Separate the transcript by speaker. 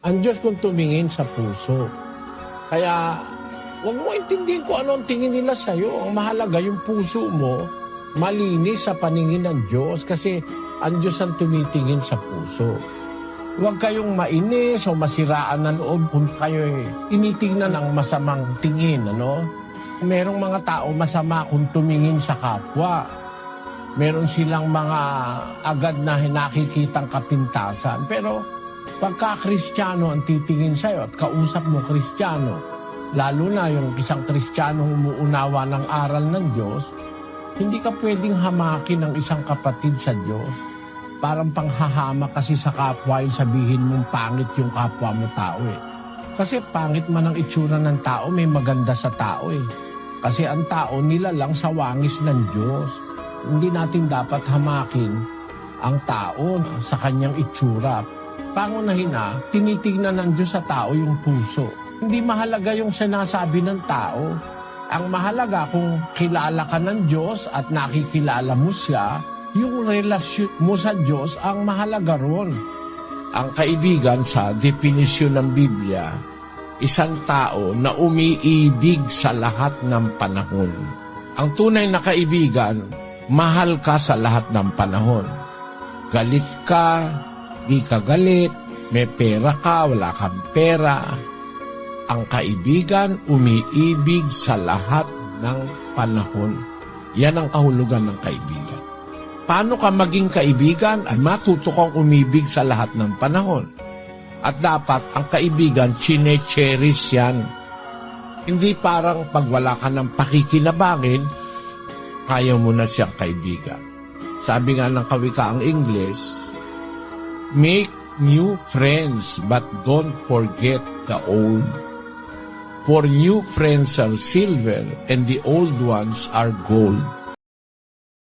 Speaker 1: ang Diyos kung tumingin sa puso. Kaya, huwag mo intindihin kung ano ang tingin nila sa'yo. Ang mahalaga, yung puso mo, malinis sa paningin ng Diyos kasi ang Diyos ang tumitingin sa puso. Huwag kayong mainis o masiraan ng loob kung kayo tinitingnan ng masamang tingin, ano? Merong mga tao masama kung tumingin sa kapwa. Meron silang mga agad na nakikitang kapintasan. Pero pagka Kristiyano ang titingin sa'yo at kausap mo Kristiyano, lalo na yung isang Kristiyano umuunawa ng aral ng Diyos, hindi ka pwedeng hamakin ng isang kapatid sa Diyos. Parang panghahama kasi sa kapwa yung sabihin mong pangit yung kapwa mo tao eh. Kasi pangit man ang itsura ng tao, may maganda sa tao eh. Kasi ang tao nila lang sa wangis ng Diyos. Hindi natin dapat hamakin ang tao sa kanyang itsura. Pangunahin na, tinitignan ng Diyos sa tao yung puso. Hindi mahalaga yung sinasabi ng tao. Ang mahalaga kung kilala ka ng Diyos at nakikilala mo siya, yung relasyon mo sa Diyos ang mahalaga ron. Ang kaibigan sa definisyon ng Biblia, isang tao na umiibig sa lahat ng panahon. Ang tunay na kaibigan, mahal ka sa lahat ng panahon. Galit ka, di ka galit, may pera ka, wala kang pera. Ang kaibigan, umiibig sa lahat ng panahon. Yan ang kahulugan ng kaibigan. Paano ka maging kaibigan? Ay matuto kang umibig sa lahat ng panahon. At dapat ang kaibigan, chine-cherish yan. Hindi parang pag wala ka ng pakikinabangin, kaya mo na siyang kaibigan. Sabi nga ng kawikaang English, make new friends but don't forget the old. For new friends are silver and the old ones are gold.